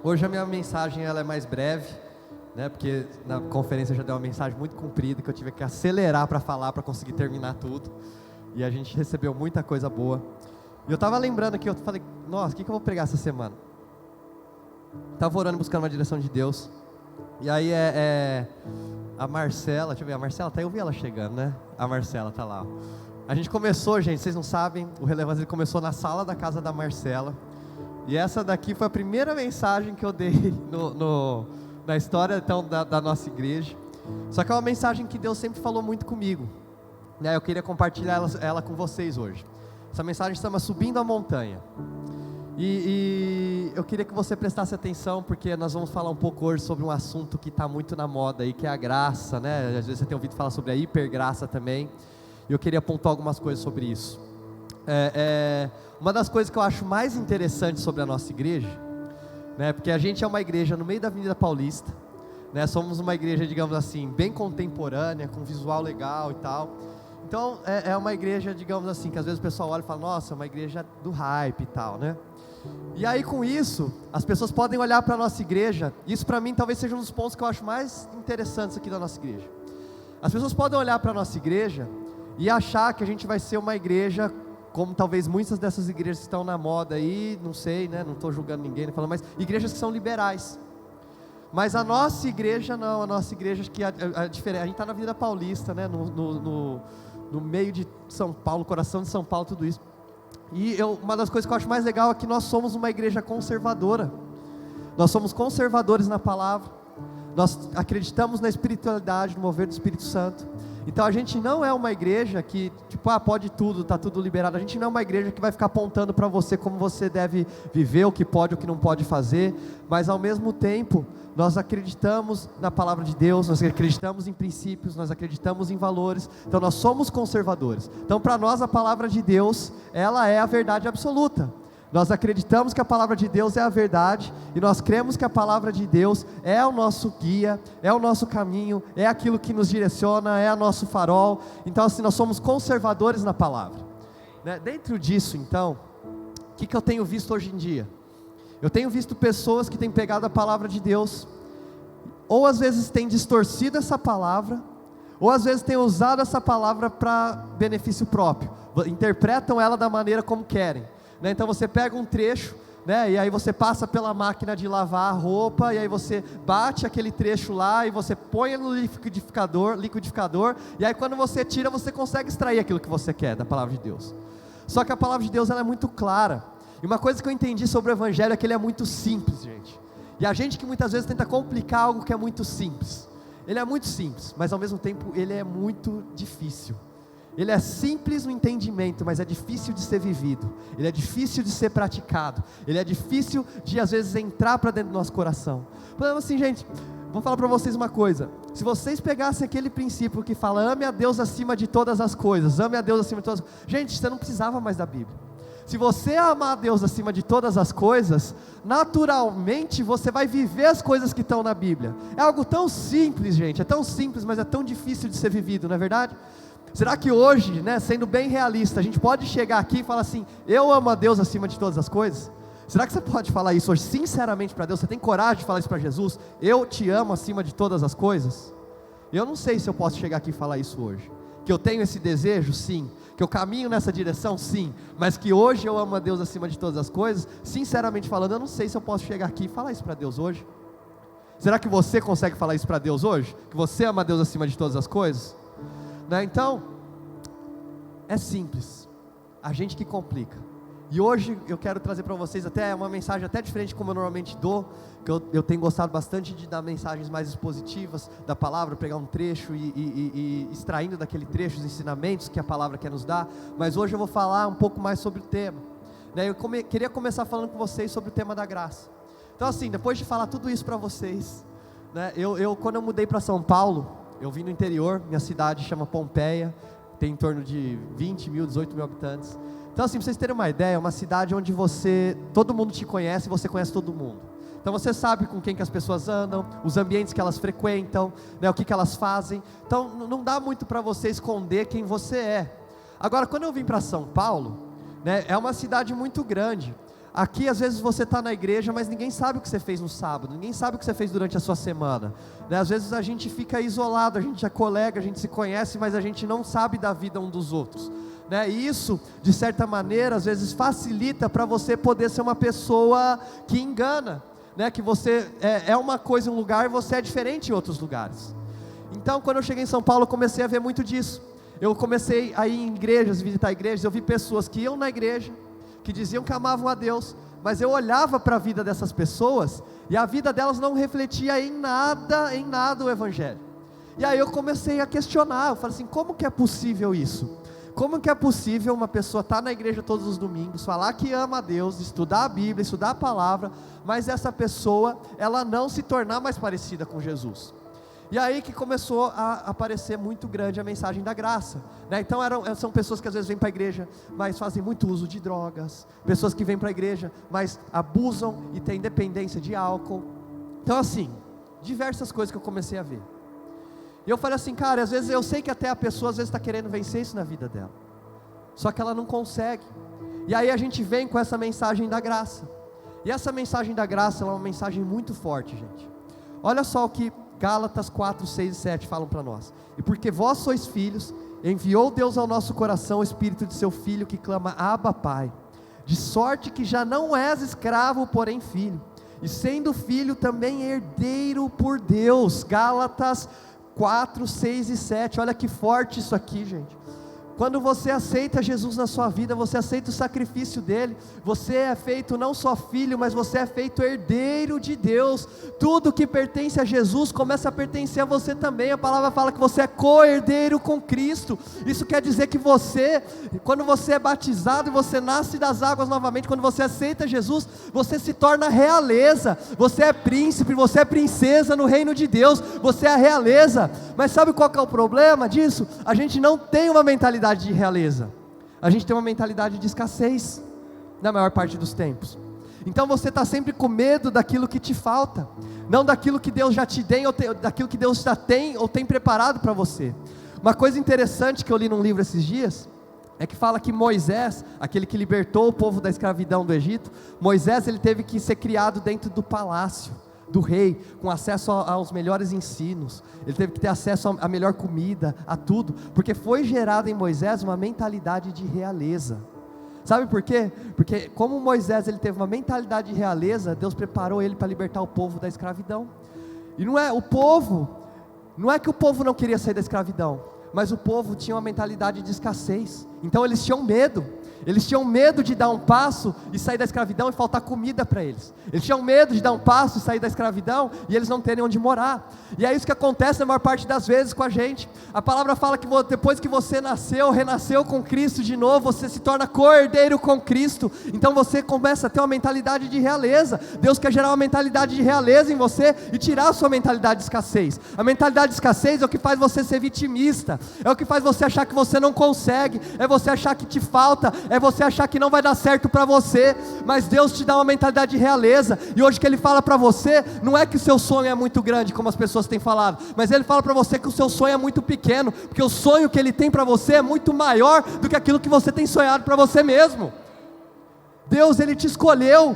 Hoje a minha mensagem ela é mais breve, né? Porque na conferência eu já dei uma mensagem muito comprida que eu tive que acelerar para falar, para conseguir terminar tudo. E a gente recebeu muita coisa boa. E eu estava lembrando que eu falei, nossa, o que eu vou pregar essa semana? Estava orando, buscando uma direção de Deus. E aí a Marcela, deixa eu ver, a Marcela tá aí, eu vi ela chegando, né? A Marcela tá lá, ó. A gente começou, gente, vocês não sabem, o Relevância ele começou na sala da casa da Marcela. E essa daqui foi a primeira mensagem que eu dei na história então, da nossa igreja. Só que é uma mensagem que Deus sempre falou muito comigo, né? Eu queria compartilhar ela com vocês hoje. Essa mensagem se chama Subindo a Montanha. E eu queria que você prestasse atenção, porque nós vamos falar um pouco hoje sobre um assunto que está muito na moda aí, que é a graça, né? Às vezes você tem ouvido falar sobre a hipergraça também. E eu queria apontar algumas coisas sobre isso. Uma das coisas que eu acho mais interessante sobre a nossa igreja, né? Porque a gente é uma igreja no meio da Avenida Paulista, né? Somos uma igreja, digamos assim, bem contemporânea, com visual legal e tal. Então é uma igreja, digamos assim, que às vezes o pessoal olha e fala, nossa, é uma igreja do hype e tal, né? E aí com isso, as pessoas podem olhar para a nossa igreja. Isso para mim talvez seja um dos pontos que eu acho mais interessantes aqui da nossa igreja. As pessoas podem olhar para a nossa igreja e achar que a gente vai ser uma igreja como talvez muitas dessas igrejas que estão na moda aí, não sei, né? Não estou julgando ninguém, falando, mas igrejas que são liberais. Mas a nossa igreja não, a nossa igreja que a gente está na Avenida Paulista, né? No meio de São Paulo, coração de São Paulo, tudo isso. E uma das coisas que eu acho mais legal é que nós somos uma igreja conservadora. Nós somos conservadores na palavra. Nós acreditamos na espiritualidade, no mover do Espírito Santo. Então a gente não é uma igreja que, tipo, pode tudo, está tudo liberado. A gente não é uma igreja que vai ficar apontando para você como você deve viver, o que pode, o que não pode fazer. Mas ao mesmo tempo, nós acreditamos na palavra de Deus, nós acreditamos em princípios, nós acreditamos em valores. Então nós somos conservadores. Então para nós a palavra de Deus, ela é a verdade absoluta. Nós acreditamos que a palavra de Deus é a verdade, e nós cremos que a palavra de Deus é o nosso guia, é o nosso caminho, é aquilo que nos direciona, é o nosso farol. Então assim, nós somos conservadores na palavra, né? Dentro disso então, o que eu tenho visto hoje em dia? Eu tenho visto pessoas que têm pegado a palavra de Deus, ou às vezes têm distorcido essa palavra, ou às vezes têm usado essa palavra para benefício próprio, interpretam ela da maneira como querem. Então você pega um trecho, né, e aí você passa pela máquina de lavar a roupa, e aí você bate aquele trecho lá, e você põe no liquidificador, e aí quando você tira, você consegue extrair aquilo que você quer da palavra de Deus. Só que a palavra de Deus ela é muito clara, e uma coisa que eu entendi sobre o Evangelho é que ele é muito simples, gente. E a gente que muitas vezes tenta complicar algo que é muito simples. Ele é muito simples, mas ao mesmo tempo ele é muito difícil. Ele é simples no entendimento, mas é difícil de ser vivido. Ele é difícil de ser praticado. Ele é difícil de às vezes entrar para dentro do nosso coração. Então assim, gente, vou falar para vocês uma coisa. Se vocês pegassem aquele princípio que fala, ame a Deus acima de todas as coisas, ame a Deus acima de todas as coisas. Gente, você não precisava mais da Bíblia. Se você amar a Deus acima de todas as coisas, naturalmente você vai viver as coisas que estão na Bíblia. É algo tão simples, gente, é tão simples, mas é tão difícil de ser vivido, não é verdade? Será que hoje, né, sendo bem realista, a gente pode chegar aqui e falar assim, eu amo a Deus acima de todas as coisas? Será que você pode falar isso hoje sinceramente para Deus? Você tem coragem de falar isso para Jesus? Eu te amo acima de todas as coisas? Eu não sei se eu posso chegar aqui e falar isso hoje. Que eu tenho esse desejo? Sim. Que eu caminho nessa direção? Sim. Mas que hoje eu amo a Deus acima de todas as coisas? Sinceramente falando, eu não sei se eu posso chegar aqui e falar isso para Deus hoje. Será que você consegue falar isso para Deus hoje? Que você ama a Deus acima de todas as coisas? Né? Então, é simples, a gente que complica. E hoje eu quero trazer para vocês até uma mensagem até diferente como eu normalmente dou, que eu tenho gostado bastante de dar mensagens mais expositivas da palavra, pegar um trecho e extraindo daquele trecho os ensinamentos que a palavra quer nos dar. Mas hoje eu vou falar um pouco mais sobre o tema, né? Eu queria começar falando com vocês sobre o tema da graça. Então assim, depois de falar tudo isso para vocês, né, quando eu mudei para São Paulo, eu vim no interior, minha cidade chama Pompeia, tem em torno de 20 mil, 18 mil habitantes. Então assim, para vocês terem uma ideia, é uma cidade onde todo mundo te conhece e você conhece todo mundo. Então você sabe com quem que as pessoas andam, os ambientes que elas frequentam, né, o que elas fazem. Então não dá muito para você esconder quem você é. Agora, quando eu vim para São Paulo, né, é uma cidade muito grande. aqui às vezes você está na igreja, mas ninguém sabe o que você fez no sábado, ninguém sabe o que você fez durante a sua semana, né? Às vezes a gente fica isolado, a gente é colega, a gente se conhece, mas a gente não sabe da vida um dos outros, né? E isso, de certa maneira, às vezes facilita para você poder ser uma pessoa que engana, né? Que você é uma coisa em um lugar e você é diferente em outros lugares. Então, quando eu cheguei em São Paulo, eu comecei a ver muito disso. Eu comecei a ir em igrejas, visitar igrejas, eu vi pessoas que iam na igreja, que diziam que amavam a Deus, mas eu olhava para a vida dessas pessoas, e a vida delas não refletia em nada o Evangelho. E aí eu comecei a questionar, eu falei assim, como que é possível isso? Como que é possível uma pessoa estar na igreja todos os domingos, falar que ama a Deus, estudar a Bíblia, estudar a palavra, mas essa pessoa, ela não se tornar mais parecida com Jesus? E aí que começou a aparecer muito grande a mensagem da graça, né? Então são pessoas que às vezes vêm para a igreja, mas fazem muito uso de drogas, pessoas que vêm para a igreja, mas abusam e têm dependência de álcool. Então assim, diversas coisas que eu comecei a ver. E eu falei assim, cara, às vezes eu sei que até a pessoa às vezes está querendo vencer isso na vida dela, só que ela não consegue. E aí a gente vem com essa mensagem da graça, e essa mensagem da graça é uma mensagem muito forte, gente. Olha só o que Gálatas 4, 6 e 7 falam para nós: e porque vós sois filhos, enviou Deus ao nosso coração o Espírito de seu Filho, que clama, Abba, Pai. De sorte que já não és escravo, porém filho, e sendo filho também herdeiro por Deus. Gálatas 4, 6 e 7, olha que forte isso aqui, gente. Quando você aceita Jesus na sua vida, você aceita o sacrifício dele, você é feito não só filho, mas você é feito herdeiro de Deus. Tudo que pertence a Jesus começa a pertencer a você também. A palavra fala que você é co-herdeiro com Cristo. Isso quer dizer que você, quando você é batizado e você nasce das águas novamente, quando você aceita Jesus, você se torna realeza. Você é príncipe, você é princesa no reino de Deus, você é a realeza. Mas sabe qual que é o problema disso? A gente não tem uma mentalidade de realeza, a gente tem uma mentalidade de escassez, na maior parte dos tempos. Então você está sempre com medo daquilo que te falta, não daquilo que Deus já te deu, ou daquilo que Deus já tem, ou tem preparado para você. Uma coisa interessante que eu li num livro esses dias, é que fala que Moisés, aquele que libertou o povo da escravidão do Egito, Moisés ele teve que ser criado dentro do palácio do rei, com acesso aos melhores ensinos, ele teve que ter acesso à melhor comida, a tudo, porque foi gerada em Moisés uma mentalidade de realeza. Sabe por quê? Porque como Moisés ele teve uma mentalidade de realeza, Deus preparou ele para libertar o povo da escravidão. E não é que o povo não queria sair da escravidão, mas o povo tinha uma mentalidade de escassez. Então eles tinham medo de dar um passo e sair da escravidão e faltar comida para eles. Eles tinham medo de dar um passo e sair da escravidão e eles não terem onde morar. E é isso que acontece na maior parte das vezes com a gente. A palavra fala que depois que você renasceu com Cristo de novo, você se torna co-herdeiro com Cristo. Então você começa a ter uma mentalidade de realeza. Deus quer gerar uma mentalidade de realeza em você e tirar a sua mentalidade de escassez. A mentalidade de escassez é o que faz você ser vitimista, é o que faz você achar que você não consegue, é você achar que te falta, é você achar que não vai dar certo para você. Mas Deus te dá uma mentalidade de realeza, e hoje que Ele fala para você, não é que o seu sonho é muito grande, como as pessoas têm falado, mas Ele fala para você que o seu sonho é muito pequeno, porque o sonho que Ele tem para você é muito maior do que aquilo que você tem sonhado para você mesmo. Deus Ele te escolheu,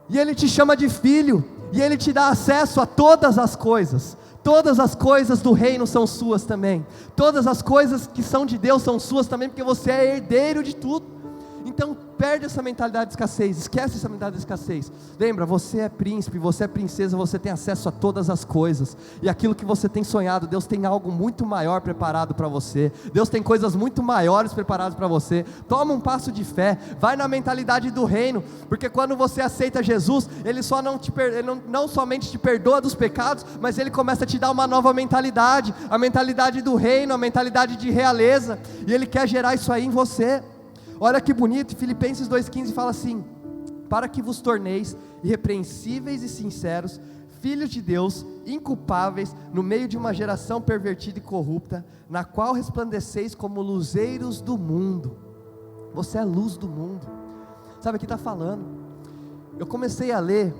e Ele te chama de filho, e Ele te dá acesso a todas as coisas. Todas as coisas do reino são suas também. Todas as coisas que são de Deus são suas também, porque você é herdeiro de tudo. Então perde essa mentalidade de escassez, esquece essa mentalidade de escassez. Lembra, você é príncipe, você é princesa, você tem acesso a todas as coisas. E aquilo que você tem sonhado, Deus tem algo muito maior preparado para você. Deus tem coisas muito maiores preparadas para você. Toma um passo de fé, vai na mentalidade do reino, porque quando você aceita Jesus, Ele não somente te perdoa dos pecados, mas Ele começa a te dar uma nova mentalidade, a mentalidade do reino, a mentalidade de realeza, e Ele quer gerar isso aí em você. Olha que bonito, Filipenses 2,15 fala assim: para que vos torneis irrepreensíveis e sinceros, filhos de Deus, inculpáveis, no meio de uma geração pervertida e corrupta, na qual resplandeceis como luzeiros do mundo. Você é a luz do mundo. Sabe o que está falando? Eu comecei a ler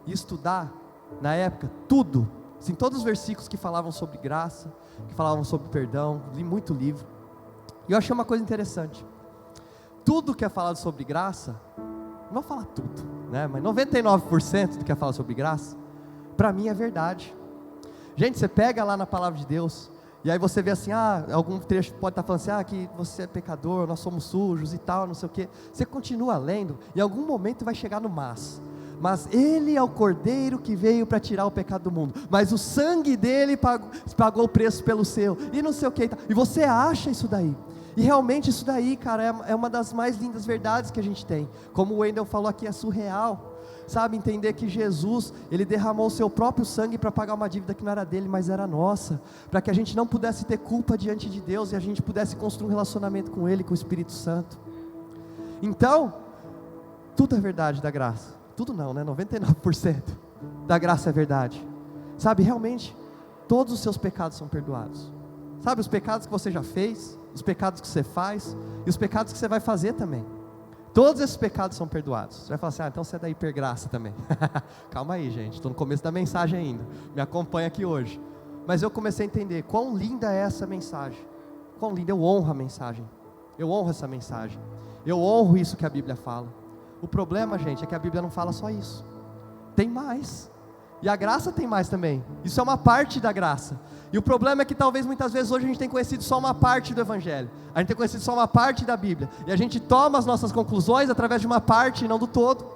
e estudar, na época, tudo, assim, todos os versículos que falavam sobre graça, que falavam sobre perdão, li muito livro, e eu achei uma coisa interessante. Tudo que é falado sobre graça não vou falar tudo, né? Mas 99% do que fala sobre graça, para mim é verdade. Gente, você pega lá na palavra de Deus, e aí você vê assim, algum trecho pode estar falando assim, que você é pecador, nós somos sujos e tal, não sei o quê. Você continua lendo, e em algum momento vai chegar no mas ele é o cordeiro que veio para tirar o pecado do mundo, mas o sangue dele pagou o preço pelo seu, e não sei o que, e você acha isso daí, e realmente isso daí, cara, é uma das mais lindas verdades que a gente tem, como o Wendel falou aqui, é surreal, sabe, entender que Jesus, ele derramou o seu próprio sangue para pagar uma dívida que não era dele, mas era nossa, para que a gente não pudesse ter culpa diante de Deus, e a gente pudesse construir um relacionamento com Ele, com o Espírito Santo. Então, tudo é verdade da graça, tudo não, né, 99% da graça é verdade, sabe, realmente, todos os seus pecados são perdoados, sabe, os pecados que você já fez, os pecados que você faz, e os pecados que você vai fazer também, todos esses pecados são perdoados. Você vai falar assim, então você é da hipergraça também. Calma aí, gente, estou no começo da mensagem ainda, me acompanha aqui hoje. Mas eu comecei a entender quão linda é essa mensagem, quão linda, eu honro a mensagem, eu honro essa mensagem, eu honro isso que a Bíblia fala. O problema, gente, é que a Bíblia não fala só isso, tem mais, e a graça tem mais também, isso é uma parte da graça. E o problema é que talvez muitas vezes hoje a gente tem conhecido só uma parte do Evangelho, a gente tem conhecido só uma parte da Bíblia, e a gente toma as nossas conclusões através de uma parte e não do todo.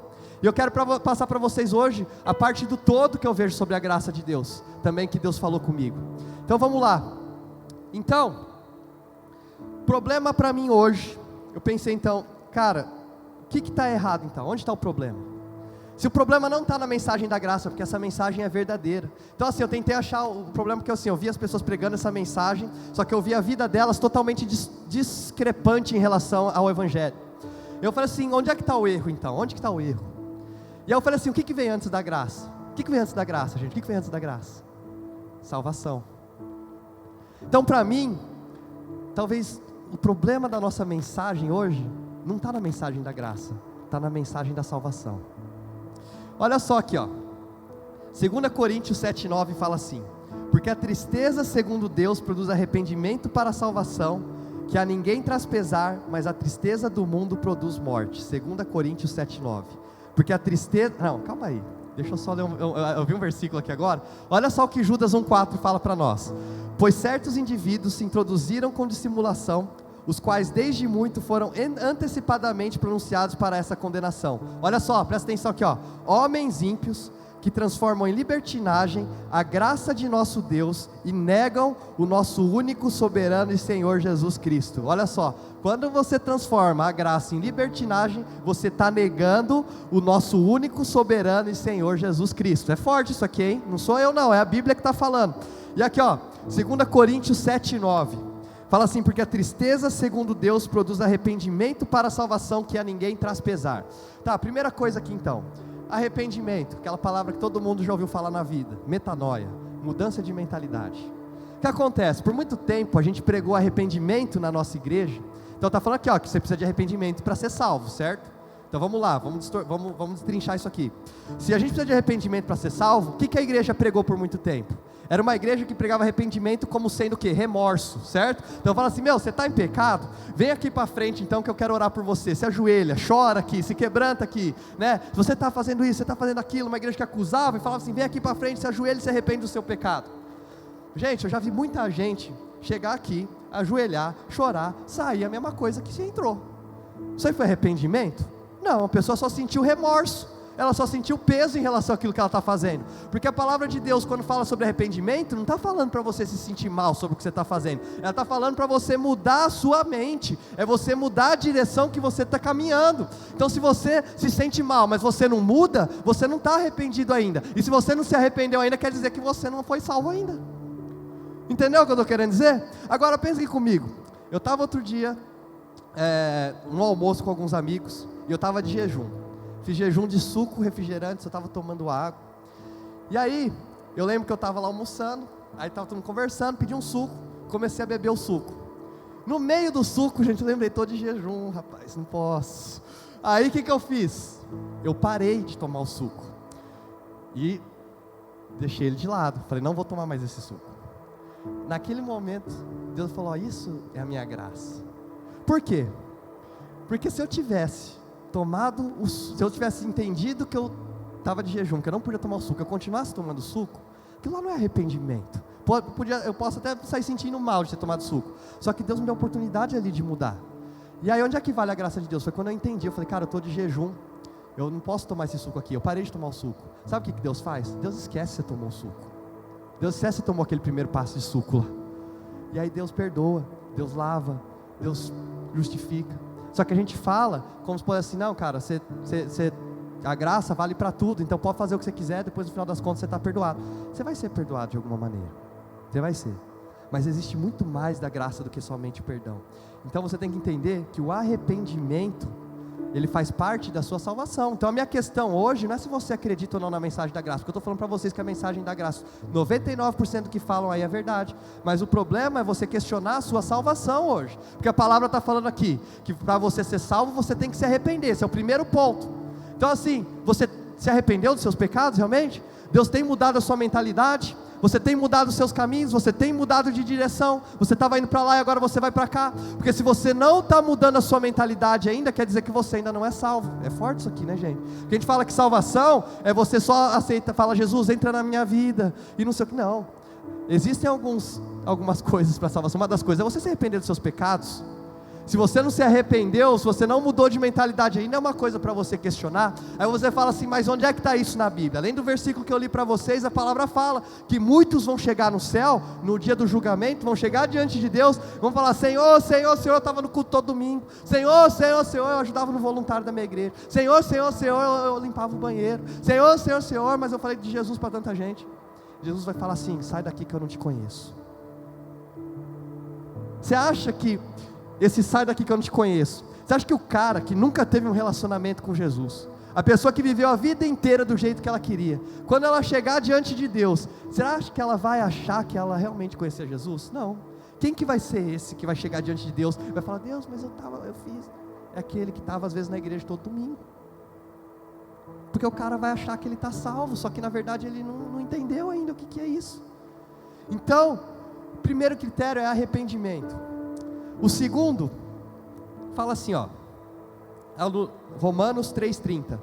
E eu quero passar para vocês hoje a parte do todo que eu vejo sobre a graça de Deus, também que Deus falou comigo. Então vamos lá. Então, problema para mim hoje, eu pensei então, cara, o que está errado então? Onde está o problema? Se o problema não está na mensagem da graça, porque essa mensagem é verdadeira. Então assim, eu tentei achar o problema, porque assim, eu vi as pessoas pregando essa mensagem, só que eu vi a vida delas totalmente discrepante em relação ao Evangelho. Eu falei assim, onde é que está o erro então? Onde que está o erro? E aí eu falei assim, o que vem antes da graça? O que vem antes da graça, gente? O que vem antes da graça? Salvação. Então para mim, talvez o problema da nossa mensagem hoje, não está na mensagem da graça, está na mensagem da salvação. Olha só aqui, 2 Coríntios 7,9 fala assim, porque a tristeza segundo Deus produz arrependimento para a salvação, que a ninguém traz pesar, mas a tristeza do mundo produz morte. 2 Coríntios 7,9, porque a tristeza, não, calma aí, deixa eu só ler, eu vi um versículo aqui agora, olha só o que Judas 1,4 fala para nós, pois certos indivíduos se introduziram com dissimulação, os quais desde muito foram antecipadamente pronunciados para essa condenação. Olha só, presta atenção aqui, homens ímpios, que transformam em libertinagem a graça de nosso Deus, e negam o nosso único soberano e Senhor Jesus Cristo. Olha só, quando você transforma a graça em libertinagem, você está negando o nosso único soberano e Senhor Jesus Cristo. É forte isso aqui, hein? Não sou eu não, é a Bíblia que está falando. E aqui 2 Coríntios 7,9 fala assim, porque a tristeza segundo Deus produz arrependimento para a salvação, que a ninguém traz pesar. Tá, primeira coisa aqui então, arrependimento, aquela palavra que todo mundo já ouviu falar na vida, metanoia, mudança de mentalidade. O que acontece? Por muito tempo a gente pregou arrependimento na nossa igreja, então está falando aqui que você precisa de arrependimento para ser salvo, certo? Então vamos lá, vamos destrinchar isso aqui. Se a gente precisa de arrependimento para ser salvo, o que a igreja pregou por muito tempo? Era uma igreja que pregava arrependimento como sendo o quê? Remorso, certo? Então fala assim, você está em pecado? Vem aqui para frente então que eu quero orar por você. Se ajoelha, chora aqui, se quebranta aqui, né? Se você está fazendo isso, você está fazendo aquilo, uma igreja que acusava e falava assim, vem aqui para frente, se ajoelha e se arrepende do seu pecado. Gente, eu já vi muita gente chegar aqui, ajoelhar, chorar, sair a mesma coisa que se entrou. Isso aí foi arrependimento? Não, a pessoa só sentiu remorso, ela só sentiu peso em relação àquilo que ela está fazendo, porque a palavra de Deus, quando fala sobre arrependimento, não está falando para você se sentir mal sobre o que você está fazendo, ela está falando para você mudar a sua mente, é você mudar a direção que você está caminhando. Então se você se sente mal, mas você não muda, você não está arrependido ainda, e se você não se arrependeu ainda, quer dizer que você não foi salvo ainda. Entendeu o que eu estou querendo dizer? Agora pensa aqui comigo, eu estava outro dia, no almoço com alguns amigos, e eu estava de jejum, fiz jejum de suco, refrigerante, eu estava tomando água, e aí, eu lembro que eu estava lá almoçando, aí estava todo mundo conversando, pedi um suco, comecei a beber o suco, no meio do suco, gente, eu lembrei, estou de jejum, rapaz, não posso, aí o que eu fiz? Eu parei de tomar o suco, e deixei ele de lado, falei, não vou tomar mais esse suco. Naquele momento, Deus falou, isso é a minha graça. Por quê? Porque se eu tivesse se eu tivesse entendido que eu estava de jejum, que eu não podia tomar o suco, eu continuasse tomando suco, aquilo lá não é arrependimento. Eu posso até sair sentindo mal de ter tomado suco, só que Deus me deu a oportunidade ali de mudar. E aí onde é que vale a graça de Deus? Foi quando eu entendi, eu falei, cara, eu estou de jejum, eu não posso tomar esse suco aqui, eu parei de tomar o suco. Sabe o que Deus faz? Deus esquece que você tomou o suco. Deus esquece que você tomou aquele primeiro passo de suco lá. E aí Deus perdoa, Deus lava, Deus justifica. Só que a gente fala como se fosse assim, não cara, a graça vale para tudo, então pode fazer o que você quiser, depois no final das contas você está perdoado. Você vai ser perdoado de alguma maneira, você vai ser. Mas existe muito mais da graça do que somente o perdão. Então você tem que entender que o arrependimento, ele faz parte da sua salvação. Então a minha questão hoje não é se você acredita ou não na mensagem da graça, porque eu estou falando para vocês que a mensagem da graça, 99% do que falam aí é verdade, mas o problema é você questionar a sua salvação hoje, porque a palavra está falando aqui, que para você ser salvo, você tem que se arrepender, esse é o primeiro ponto. Então assim, você se arrependeu dos seus pecados realmente? Deus tem mudado a sua mentalidade? Você tem mudado os seus caminhos, você tem mudado de direção, você estava indo para lá e agora você vai para cá, porque se você não está mudando a sua mentalidade ainda, quer dizer que você ainda não é salvo. É forte isso aqui, né, gente? Porque a gente fala que salvação é você só aceita, fala, Jesus, entra na minha vida, e não sei o que, não. Existem algumas coisas para salvação. Uma das coisas é você se arrepender dos seus pecados. Se você não se arrependeu, se você não mudou de mentalidade ainda, é uma coisa para você questionar. Aí você fala assim, mas onde é que está isso na Bíblia? Além do versículo que eu li para vocês, a palavra fala que muitos vão chegar no céu, no dia do julgamento, vão chegar diante de Deus, vão falar, Senhor, Senhor, Senhor, eu estava no culto todo domingo, Senhor, Senhor, Senhor, eu ajudava no voluntário da minha igreja, Senhor, Senhor, Senhor, eu limpava o banheiro, Senhor, Senhor, Senhor, mas eu falei de Jesus para tanta gente. Jesus vai falar assim, sai daqui que eu não te conheço. Você acha que esse sai daqui que eu não te conheço, você acha que o cara que nunca teve um relacionamento com Jesus, a pessoa que viveu a vida inteira do jeito que ela queria, quando ela chegar diante de Deus, você acha que ela vai achar que ela realmente conhecia Jesus? Não. Quem que vai ser esse que vai chegar diante de Deus, vai falar, Deus, mas eu fiz, é aquele que estava às vezes na igreja todo domingo, porque o cara vai achar que ele está salvo, só que na verdade ele não entendeu ainda o que é isso. Então, o primeiro critério é arrependimento. O segundo, fala assim, Romanos 3,30,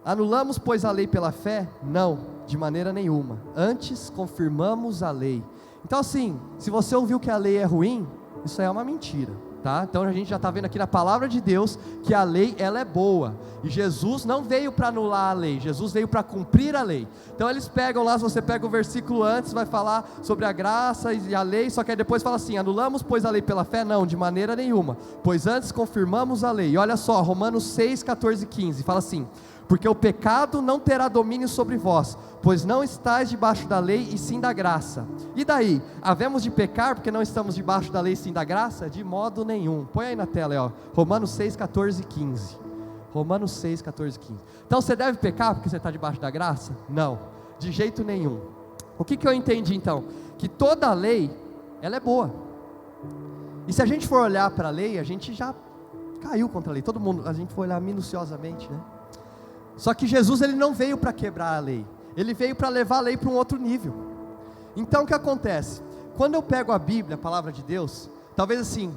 anulamos pois a lei pela fé? Não, de maneira nenhuma, antes confirmamos a lei. Então assim, se você ouviu que a lei é ruim, isso aí é uma mentira, tá? Então a gente já está vendo aqui na palavra de Deus, que a lei ela é boa, e Jesus não veio para anular a lei, Jesus veio para cumprir a lei. Então eles pegam lá, se você pega o versículo antes, vai falar sobre a graça e a lei, só que aí depois fala assim, anulamos pois a lei pela fé? Não, de maneira nenhuma, pois antes confirmamos a lei. E olha só, Romanos 6, 14 e 15, fala assim, porque o pecado não terá domínio sobre vós, pois não estáis debaixo da lei e sim da graça. E daí, havemos de pecar porque não estamos debaixo da lei e sim da graça? De modo nenhum. Põe aí na tela, Romanos 6, 14 e 15. Romanos 6, 14 e 15. Então você deve pecar porque você está debaixo da graça? Não, de jeito nenhum. O que eu entendi então? Que toda a lei, ela é boa. E se a gente for olhar para a lei, a gente já caiu contra a lei. Todo mundo, a gente foi olhar minuciosamente, né? Só que Jesus ele não veio para quebrar a lei, ele veio para levar a lei para um outro nível. Então o que acontece? Quando eu pego a Bíblia, a palavra de Deus, talvez assim,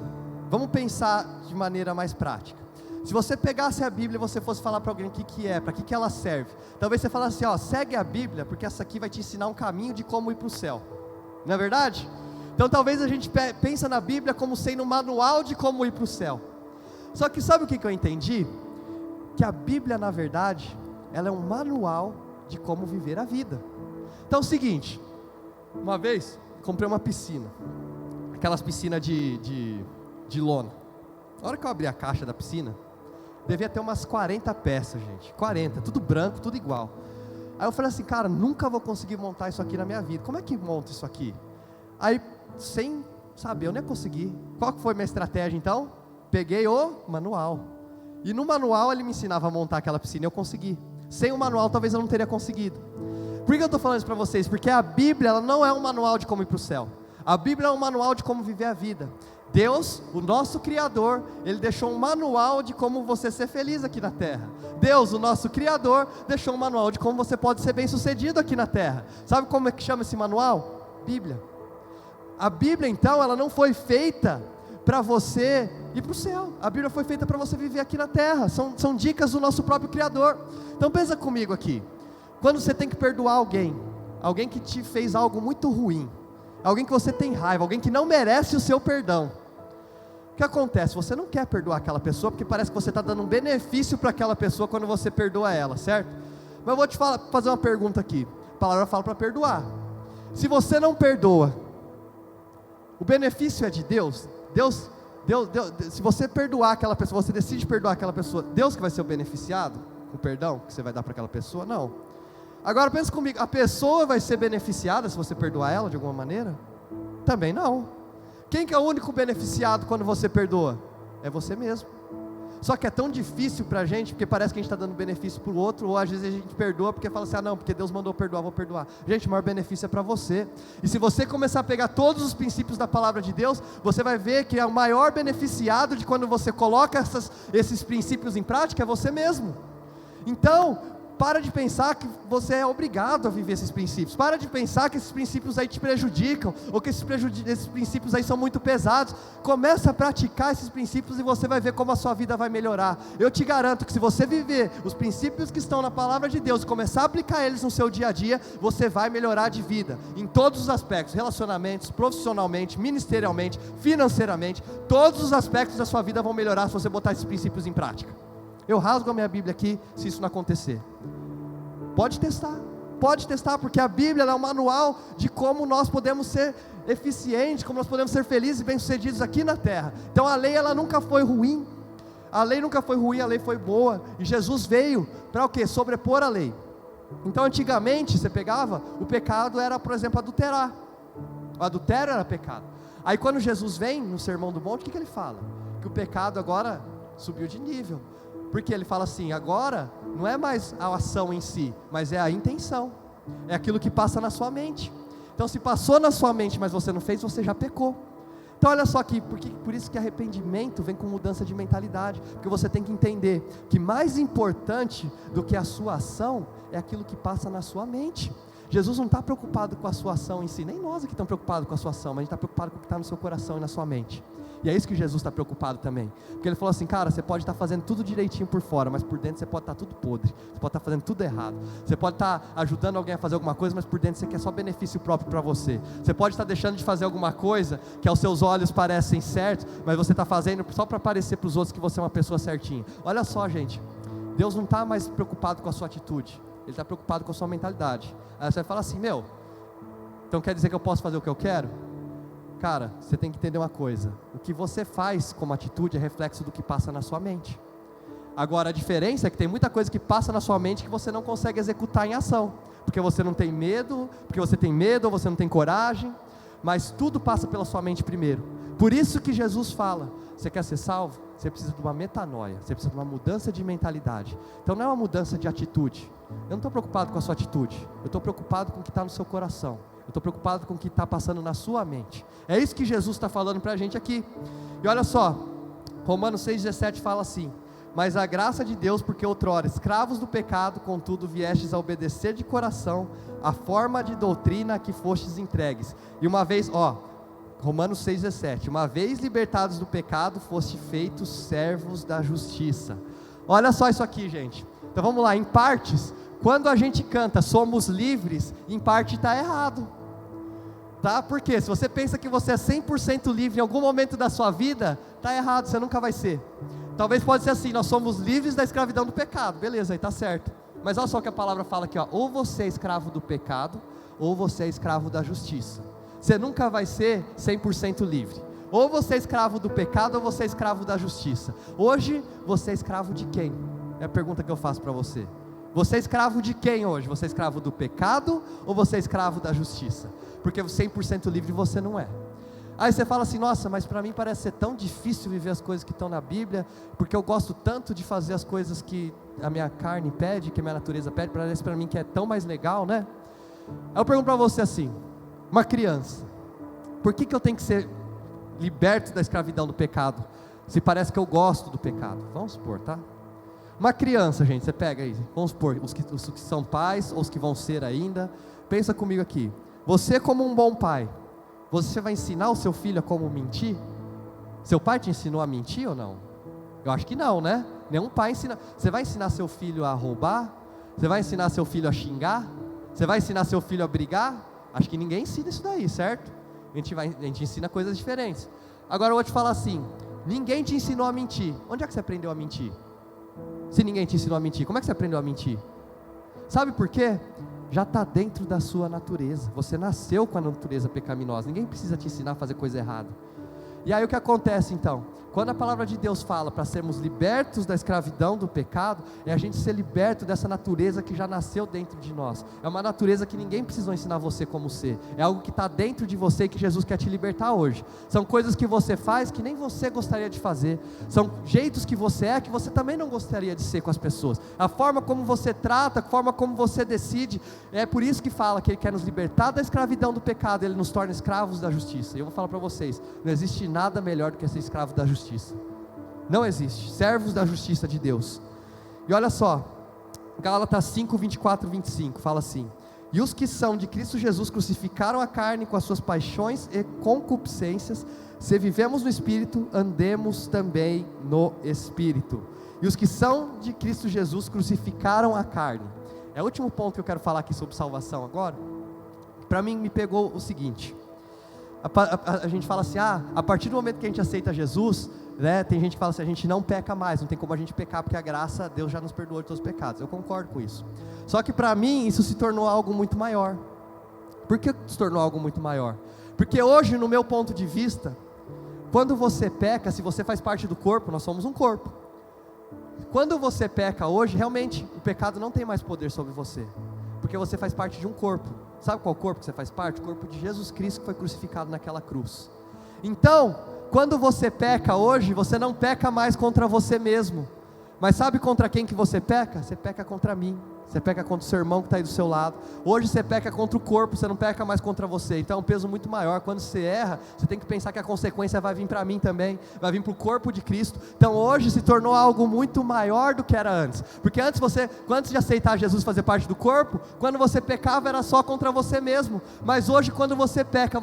vamos pensar de maneira mais prática. Se você pegasse a Bíblia e você fosse falar para alguém o que é, para que ela serve, talvez você falasse assim, segue a Bíblia, porque essa aqui vai te ensinar um caminho de como ir para o céu, não é verdade? Então talvez a gente pensa na Bíblia como sendo um manual de como ir para o céu. Só que sabe o que eu entendi? Que a Bíblia na verdade, ela é um manual de como viver a vida. Então é o seguinte, uma vez comprei uma piscina, aquelas piscinas de lona. Na hora que eu abri a caixa da piscina, devia ter umas 40 peças, gente, 40, tudo branco, tudo igual. Aí eu falei assim, cara, nunca vou conseguir montar isso aqui na minha vida, como é que monta isso aqui? Aí, sem saber, eu nem consegui. Qual que foi minha estratégia então? Peguei o manual, e no manual ele me ensinava a montar aquela piscina, e eu consegui. Sem o manual talvez eu não teria conseguido. Por que eu estou falando isso para vocês? Porque a Bíblia ela não é um manual de como ir para o céu, a Bíblia é um manual de como viver a vida. Deus, o nosso Criador, Ele deixou um manual de como você ser feliz aqui na terra. Deus, o nosso Criador, deixou um manual de como você pode ser bem sucedido aqui na terra. Sabe como é que chama esse manual? Bíblia. A Bíblia então, ela não foi feita para você ir para o céu. A Bíblia foi feita para você viver aqui na terra. São dicas do nosso próprio Criador. Então pensa comigo aqui. Quando você tem que perdoar alguém que te fez algo muito ruim, alguém que você tem raiva, alguém que não merece o seu perdão, o que acontece? Você não quer perdoar aquela pessoa, porque parece que você está dando um benefício para aquela pessoa quando você perdoa ela, certo? Mas eu vou te fazer uma pergunta aqui. A palavra fala para perdoar. Se você não perdoa, o benefício é de Deus? Deus, se você perdoar aquela pessoa, você decide perdoar aquela pessoa, Deus que vai ser o beneficiado com o perdão que você vai dar para aquela pessoa? Não. Agora pensa comigo, a pessoa vai ser beneficiada se você perdoar ela de alguma maneira? Também não. Quem que é o único beneficiado quando você perdoa? É você mesmo. Só que é tão difícil para a gente, porque parece que a gente está dando benefício para o outro, ou às vezes a gente perdoa porque fala assim, não, porque Deus mandou perdoar, vou perdoar. Gente, o maior benefício é para você. E se você começar a pegar todos os princípios da palavra de Deus, você vai ver que é o maior beneficiado de quando você coloca esses princípios em prática, é você mesmo. Então, para de pensar que você é obrigado a viver esses princípios. Para de pensar que esses princípios aí te prejudicam, ou que esses princípios aí são muito pesados. Começa a praticar esses princípios e você vai ver como a sua vida vai melhorar. Eu te garanto que se você viver os princípios que estão na palavra de Deus, começar a aplicar eles no seu dia a dia, você vai melhorar de vida, em todos os aspectos, relacionamentos, profissionalmente, ministerialmente, financeiramente, todos os aspectos da sua vida vão melhorar se você botar esses princípios em prática. Eu rasgo a minha Bíblia aqui se isso não acontecer. Pode testar, porque a Bíblia é um manual de como nós podemos ser eficientes, como nós podemos ser felizes e bem-sucedidos aqui na terra. Então a lei ela nunca foi ruim, a lei foi boa, e Jesus veio para o quê? Sobrepor a lei. Então antigamente você pegava, o pecado era, por exemplo, adulterar. O adultério era pecado. Aí quando Jesus vem no Sermão do Monte, o que ele fala? Que o pecado agora subiu de nível. Porque ele fala assim, agora não é mais a ação em si, mas é a intenção, é aquilo que passa na sua mente. Então se passou na sua mente, mas você não fez, você já pecou. Então olha só aqui, por isso que arrependimento vem com mudança de mentalidade, porque você tem que entender que mais importante do que a sua ação, é aquilo que passa na sua mente. Jesus não está preocupado com a sua ação em si, nem nós aqui estamos preocupados com a sua ação, mas a gente está preocupado com o que está no seu coração e na sua mente. E é isso que Jesus está preocupado também, porque ele falou assim, cara, você pode estar fazendo tudo direitinho por fora, mas por dentro você pode estar tudo podre, você pode estar fazendo tudo errado, você pode estar ajudando alguém a fazer alguma coisa, mas por dentro você quer só benefício próprio para você pode estar deixando de fazer alguma coisa, que aos seus olhos parecem certos, mas você está fazendo só para parecer para os outros que você é uma pessoa certinha. Olha só gente, Deus não está mais preocupado com a sua atitude, Ele está preocupado com a sua mentalidade. Aí você vai falar assim, então quer dizer que eu posso fazer o que eu quero? Cara, você tem que entender uma coisa, o que você faz como atitude é reflexo do que passa na sua mente. Agora a diferença é que tem muita coisa que passa na sua mente que você não consegue executar em ação, porque você não tem medo, ou você não tem coragem, mas tudo passa pela sua mente primeiro. Por isso que Jesus fala, você quer ser salvo? Você precisa de uma metanoia, você precisa de uma mudança de mentalidade. Então não é uma mudança de atitude. Eu não estou preocupado com a sua atitude, eu estou preocupado com o que está no seu coração, eu estou preocupado com o que está passando na sua mente. É isso que Jesus está falando para a gente aqui. E olha só, Romanos 6,17 fala assim, mas a graça de Deus, porque outrora escravos do pecado, contudo viestes a obedecer de coração a forma de doutrina a que fostes entregues. E uma vez, Romanos 6,17, uma vez libertados do pecado, foste feitos servos da justiça. Olha só isso aqui gente, então vamos lá, em partes, quando a gente canta somos livres, em parte está errado, tá? Porque se você pensa que você é 100% livre em algum momento da sua vida, está errado, você nunca vai ser. Talvez pode ser assim, nós somos livres da escravidão do pecado, beleza, aí está certo, mas olha só o que a palavra fala aqui, ou você é escravo do pecado, ou você é escravo da justiça. Você nunca vai ser 100% livre, ou você é escravo do pecado, ou você é escravo da justiça. Hoje, você é escravo de quem? É a pergunta que eu faço para você. Você é escravo de quem hoje? Você é escravo do pecado, ou você é escravo da justiça? Porque 100% livre você não é. Aí você fala assim, nossa, mas para mim parece ser tão difícil viver as coisas que estão na Bíblia, porque eu gosto tanto de fazer as coisas que a minha carne pede, que a minha natureza pede, parece para mim que é tão mais legal, né? Aí eu pergunto para você assim, uma criança, por que eu tenho que ser liberto da escravidão do pecado, se parece que eu gosto do pecado? Vamos supor, tá? Uma criança, gente, você pega aí, vamos supor, os que são pais, ou os que vão ser ainda, pensa comigo aqui, você como um bom pai, você vai ensinar o seu filho a como mentir? Seu pai te ensinou a mentir ou não? Eu acho que não, né? Nenhum pai ensina. Você vai ensinar seu filho a roubar? Você vai ensinar seu filho a xingar? Você vai ensinar seu filho a brigar? Acho que ninguém ensina isso daí, certo? A gente ensina coisas diferentes. Agora eu vou te falar assim, ninguém te ensinou a mentir. Onde é que você aprendeu a mentir? Se ninguém te ensinou a mentir, como é que você aprendeu a mentir? Sabe por quê? Já está dentro da sua natureza. Você nasceu com a natureza pecaminosa. Ninguém precisa te ensinar a fazer coisa errada. E aí o que acontece então? Quando a palavra de Deus fala para sermos libertos da escravidão do pecado, é a gente ser liberto dessa natureza que já nasceu dentro de nós. É uma natureza que ninguém precisou ensinar você como ser. É algo que está dentro de você e que Jesus quer te libertar hoje. São coisas que você faz que nem você gostaria de fazer. São jeitos que você também não gostaria de ser com as pessoas. A forma como você trata, a forma como você decide. É por isso que fala que Ele quer nos libertar da escravidão do pecado. Ele nos torna escravos da justiça. E eu vou falar para vocês, não existe nada melhor do que ser escravo da justiça. Não existe, servos da justiça de Deus. E olha só, Gálatas 5, 24 e 25, fala assim: e os que são de Cristo Jesus crucificaram a carne com as suas paixões e concupiscências. Se vivemos no Espírito, andemos também no Espírito. E os que são de Cristo Jesus crucificaram a carne. É o último ponto que eu quero falar aqui sobre salvação agora. Para mim me pegou o seguinte: a gente fala assim, a partir do momento que a gente aceita Jesus, né, tem gente que fala assim, a gente não peca mais, não tem como a gente pecar, porque a graça, Deus já nos perdoou de todos os pecados. Eu concordo com isso. Só que para mim, isso se tornou algo muito maior. Por que se tornou algo muito maior? Porque hoje, no meu ponto de vista, quando você peca, se você faz parte do corpo, nós somos um corpo. Quando você peca hoje, realmente, o pecado não tem mais poder sobre você, porque você faz parte de um corpo. Sabe qual corpo que você faz parte? O corpo de Jesus Cristo, que foi crucificado naquela cruz. Então, quando você peca hoje, você não peca mais contra você mesmo. Mas sabe contra quem que você peca? Você peca contra mim. Você peca contra o seu irmão que está aí do seu lado. Hoje você peca contra o corpo, você não peca mais contra você. Então é um peso muito maior. Quando você erra, você tem que pensar que a consequência vai vir para mim também, vai vir para o corpo de Cristo. Então hoje se tornou algo muito maior do que era antes. Porque antes de aceitar Jesus fazer parte do corpo, quando você pecava era só contra você mesmo. Mas hoje quando você peca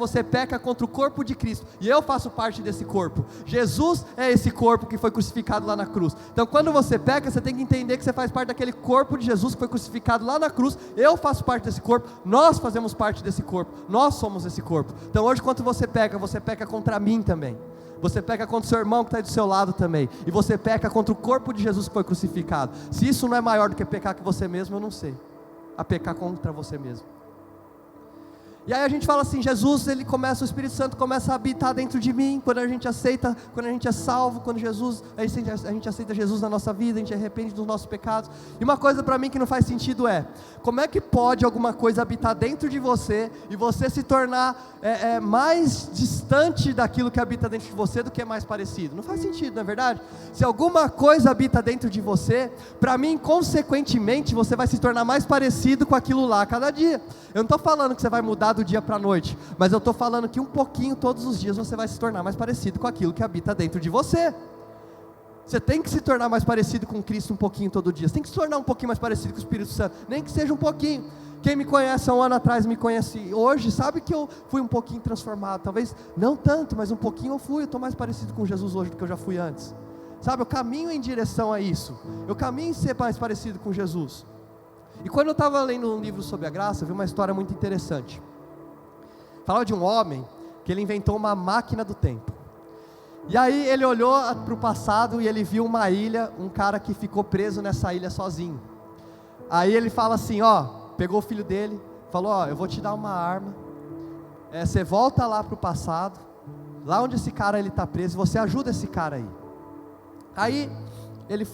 contra o corpo de Cristo. E eu faço parte desse corpo. Jesus é esse corpo que foi crucificado lá na cruz. Então quando você peca, você tem que entender que você faz parte daquele corpo de Jesus que foi crucificado lá na cruz. Eu faço parte desse corpo, nós fazemos parte desse corpo, nós somos esse corpo. Então hoje quando você peca contra mim também, você peca contra o seu irmão que está aí do seu lado também, e você peca contra o corpo de Jesus que foi crucificado. Se isso não é maior do que pecar com você mesmo, eu não sei, a pecar contra você mesmo. E aí a gente fala assim, Jesus, o Espírito Santo começa a habitar dentro de mim, quando a gente aceita, quando a gente é salvo, quando a gente aceita Jesus na nossa vida, a gente arrepende dos nossos pecados. E uma coisa para mim que não faz sentido é, como é que pode alguma coisa habitar dentro de você, e você se tornar mais distante daquilo que habita dentro de você, do que é mais parecido? Não faz sentido, não é verdade? Se alguma coisa habita dentro de você, para mim, consequentemente, você vai se tornar mais parecido com aquilo lá a cada dia. Eu não estou falando que você vai mudar do dia para a noite, mas eu estou falando que um pouquinho todos os dias você vai se tornar mais parecido com aquilo que habita dentro de você. Você tem que se tornar mais parecido com Cristo um pouquinho todo dia. Você tem que se tornar um pouquinho mais parecido com o Espírito Santo, nem que seja um pouquinho. Quem me conhece há um ano atrás, me conhece hoje, sabe que eu fui um pouquinho transformado. Talvez não tanto, mas um pouquinho eu fui. Eu estou mais parecido com Jesus hoje do que eu já fui antes. Sabe, eu caminho em direção a isso. Eu caminho em ser mais parecido com Jesus. E quando eu estava lendo um livro sobre a graça, eu vi uma história muito interessante. Falava de um homem que ele inventou uma máquina do tempo. E aí ele olhou para o passado e ele viu uma ilha, um cara que ficou preso nessa ilha sozinho. Aí ele fala assim, pegou o filho dele, falou, eu vou te dar uma arma, você volta lá para o passado, lá onde esse cara está preso, você ajuda esse cara aí. Aí ele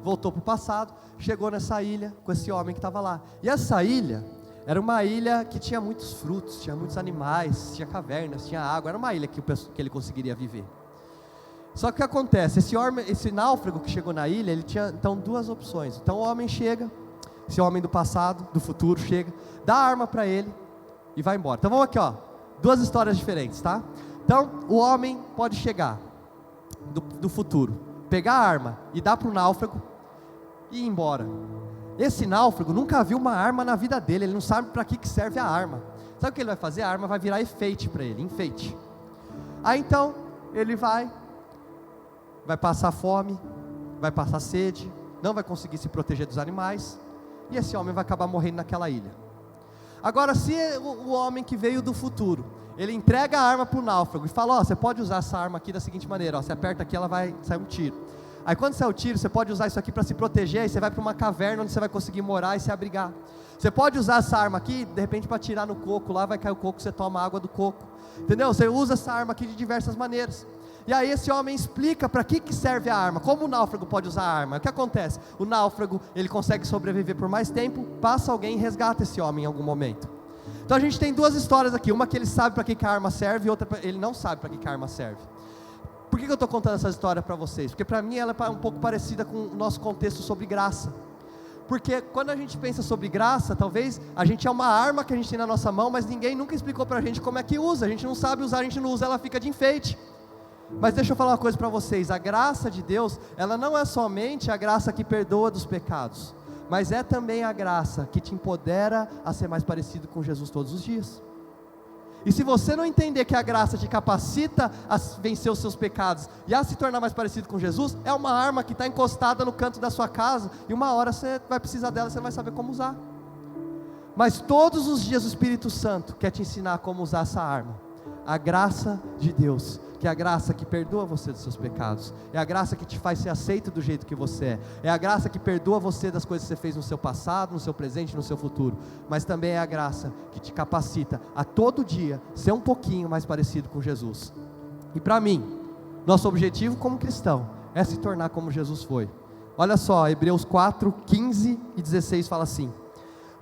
voltou para o passado, chegou nessa ilha com esse homem que estava lá. E essa ilha era uma ilha que tinha muitos frutos, tinha muitos animais, tinha cavernas, tinha água. Era uma ilha que ele conseguiria viver. Só que o que acontece? Esse náufrago que chegou na ilha, ele tinha então duas opções. Então o homem chega, esse homem do passado, do futuro chega, dá a arma para ele e vai embora. Então vamos aqui, duas histórias diferentes, tá? Então o homem pode chegar do futuro, pegar a arma e dar para o náufrago e ir embora. Esse náufrago nunca viu uma arma na vida dele, ele não sabe para que serve a arma. Sabe o que ele vai fazer? A arma vai virar enfeite para ele, enfeite. Aí então, ele vai, vai passar fome, vai passar sede, não vai conseguir se proteger dos animais, e esse homem vai acabar morrendo naquela ilha. Agora, se o homem que veio do futuro, ele entrega a arma para o náufrago e fala: ó, você pode usar essa arma aqui da seguinte maneira, ó, você aperta aqui, ela vai sair um tiro. Aí quando sair o tiro, você pode usar isso aqui para se proteger, aí você vai para uma caverna onde você vai conseguir morar e se abrigar. Você pode usar essa arma aqui, de repente para tirar no coco, lá vai cair o coco, você toma a água do coco. Entendeu? Você usa essa arma aqui de diversas maneiras. E aí esse homem explica para que serve a arma, como o náufrago pode usar a arma. O que acontece? O náufrago, ele consegue sobreviver por mais tempo, passa alguém e resgata esse homem em algum momento. Então a gente tem duas histórias aqui, uma que ele sabe para que a arma serve, e outra ele não sabe para que a arma serve. Por que eu estou contando essa história para vocês? Porque para mim ela é um pouco parecida com o nosso contexto sobre graça. Porque quando a gente pensa sobre graça, talvez a gente é uma arma que a gente tem na nossa mão, mas ninguém nunca explicou para a gente como é que usa. A gente não sabe usar, a gente não usa, ela fica de enfeite. Mas deixa eu falar uma coisa para vocês, a graça de Deus, ela não é somente a graça que perdoa dos pecados, mas é também a graça que te empodera a ser mais parecido com Jesus todos os dias. E se você não entender que a graça te capacita a vencer os seus pecados e a se tornar mais parecido com Jesus, é uma arma que está encostada no canto da sua casa, e uma hora você vai precisar dela, você não vai saber como usar. Mas todos os dias o Espírito Santo quer te ensinar como usar essa arma, a graça de Deus, que é a graça que perdoa você dos seus pecados, é a graça que te faz ser aceito do jeito que você é a graça que perdoa você das coisas que você fez no seu passado, no seu presente, no seu futuro, mas também é a graça que te capacita a todo dia ser um pouquinho mais parecido com Jesus. E para mim, nosso objetivo como cristão é se tornar como Jesus foi. Olha só, Hebreus 4, 15 e 16 fala assim: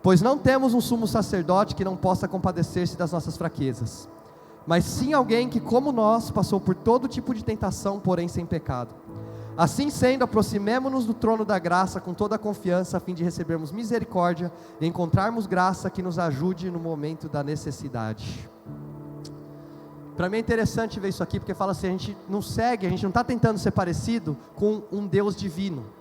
pois não temos um sumo sacerdote que não possa compadecer-se das nossas fraquezas, mas sim alguém que, como nós, passou por todo tipo de tentação, porém sem pecado. Assim sendo, aproximemo-nos do trono da graça com toda a confiança, a fim de recebermos misericórdia e encontrarmos graça que nos ajude no momento da necessidade. Para mim é interessante ver isso aqui, porque fala assim, a gente não está tentando ser parecido com um Deus divino.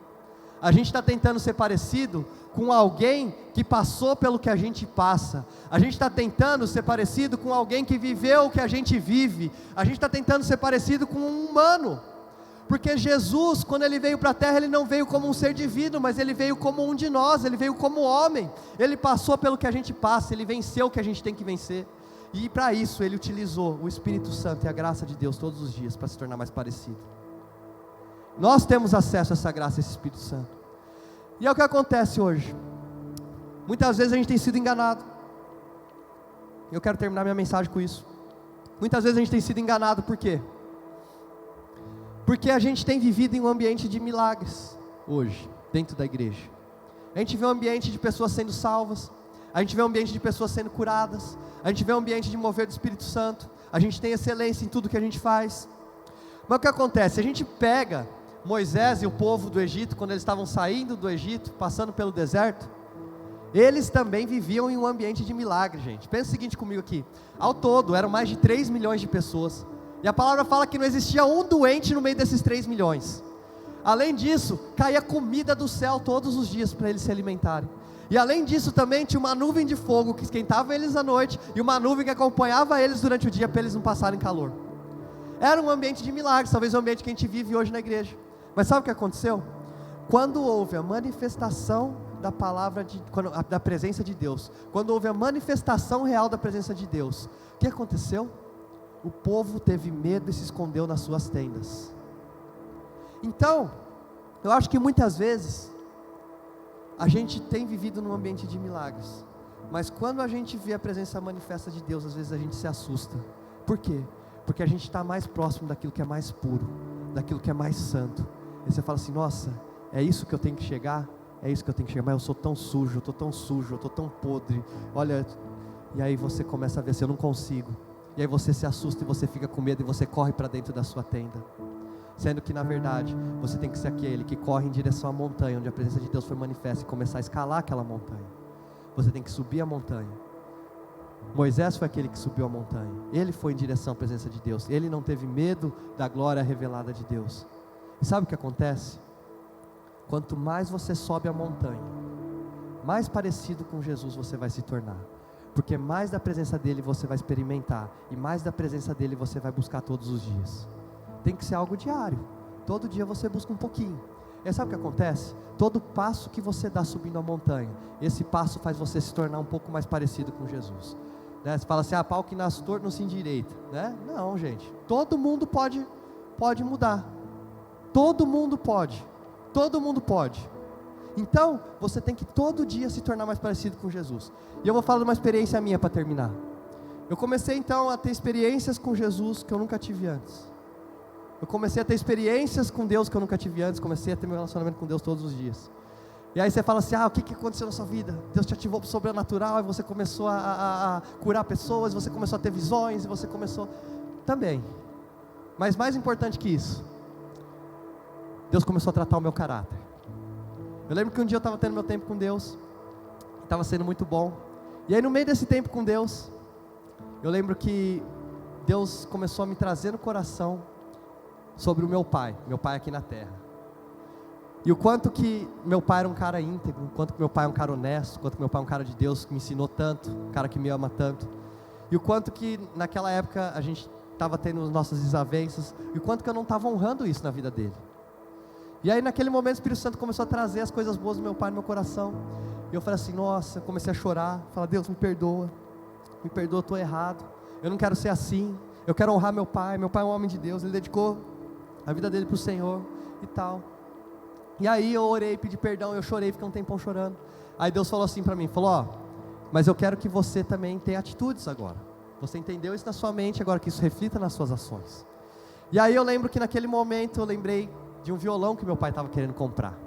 A gente está tentando ser parecido com alguém que passou pelo que a gente passa. A gente está tentando ser parecido com alguém que viveu o que a gente vive. A gente está tentando ser parecido com um humano. Porque Jesus, quando ele veio para a terra, ele não veio como um ser divino, mas ele veio como um de nós, ele veio como homem. Ele passou pelo que a gente passa, ele venceu o que a gente tem que vencer. E para isso ele utilizou o Espírito Santo e a graça de Deus todos os dias para se tornar mais parecido. Nós temos acesso a essa graça, a esse Espírito Santo. E é o que acontece hoje. Muitas vezes a gente tem sido enganado. Eu quero terminar minha mensagem com isso. Muitas vezes a gente tem sido enganado, por quê? Porque a gente tem vivido em um ambiente de milagres hoje, dentro da igreja. A gente vê um ambiente de pessoas sendo salvas, a gente vê um ambiente de pessoas sendo curadas, a gente vê um ambiente de mover do Espírito Santo, a gente tem excelência em tudo que a gente faz. Mas o que acontece? A gente pega Moisés e o povo do Egito, quando eles estavam saindo do Egito, passando pelo deserto, eles também viviam em um ambiente de milagre, gente. Pensa o seguinte comigo aqui, ao todo eram mais de 3 milhões de pessoas, e a palavra fala que não existia um doente no meio desses 3 milhões, além disso, caía comida do céu todos os dias para eles se alimentarem, e além disso também tinha uma nuvem de fogo que esquentava eles à noite, e uma nuvem que acompanhava eles durante o dia para eles não passarem calor. Era um ambiente de milagres, talvez o ambiente que a gente vive hoje na igreja. Mas sabe o que aconteceu? Quando houve a manifestação da palavra, da presença de Deus, quando houve a manifestação real da presença de Deus, o que aconteceu? O povo teve medo e se escondeu nas suas tendas. Então, eu acho que muitas vezes, a gente tem vivido num ambiente de milagres, mas quando a gente vê a presença manifesta de Deus, às vezes a gente se assusta. Por quê? Porque a gente está mais próximo daquilo que é mais puro, daquilo que é mais santo. E você fala assim, nossa, é isso que eu tenho que chegar? É isso que eu tenho que chegar, mas eu sou tão sujo, eu estou tão sujo, eu estou tão podre, olha, e aí você começa a ver assim, eu não consigo, e aí você se assusta e você fica com medo e você corre para dentro da sua tenda, sendo que na verdade, você tem que ser aquele que corre em direção à montanha, onde a presença de Deus foi manifesta, e começar a escalar aquela montanha. Você tem que subir a montanha. Moisés foi aquele que subiu a montanha, ele foi em direção à presença de Deus, ele não teve medo da glória revelada de Deus. E sabe o que acontece? Quanto mais você sobe a montanha, mais parecido com Jesus você vai se tornar, porque mais da presença dele você vai experimentar, e mais da presença dele você vai buscar todos os dias. Tem que ser algo diário, todo dia você busca um pouquinho. E sabe o que acontece? Todo passo que você dá subindo a montanha, esse passo faz você se tornar um pouco mais parecido com Jesus, né? Você fala assim, pau que nasce torto não se endireita, né? Não, gente, todo mundo pode mudar, todo mundo pode, então você tem que todo dia se tornar mais parecido com Jesus. E eu vou falar de uma experiência minha para terminar. Eu comecei então a ter experiências com Jesus que eu nunca tive antes. Eu comecei a ter experiências com Deus que eu nunca tive antes. Comecei a ter meu relacionamento com Deus todos os dias. E aí você fala assim, o que aconteceu na sua vida? Deus te ativou para o sobrenatural, e você começou a curar pessoas, você começou a ter visões, e você começou... Também. Mas mais importante que isso, Deus começou a tratar o meu caráter. Eu lembro que um dia eu estava tendo meu tempo com Deus, estava sendo muito bom. E aí no meio desse tempo com Deus, eu lembro que Deus começou a me trazer no coração sobre o meu pai aqui na terra. E o quanto que meu pai era um cara íntegro, o quanto que meu pai é um cara honesto, o quanto que meu pai é um cara de Deus, que me ensinou tanto, um cara que me ama tanto. E o quanto que naquela época a gente estava tendo as nossas desavenças, e o quanto que eu não estava honrando isso na vida dele. E aí naquele momento o Espírito Santo começou a trazer as coisas boas do meu pai no meu coração. E eu falei assim, nossa, eu comecei a chorar, falar, Deus me perdoa, eu estou errado, eu não quero ser assim, eu quero honrar meu pai é um homem de Deus, ele dedicou a vida dele para o Senhor e tal. E aí eu orei, pedi perdão, eu chorei, fiquei um tempão chorando. Aí Deus falou assim para mim, mas eu quero que você também tenha atitudes agora. Você entendeu isso na sua mente, agora que isso reflita nas suas ações. E aí eu lembro que naquele momento eu lembrei de um violão que meu pai estava querendo comprar.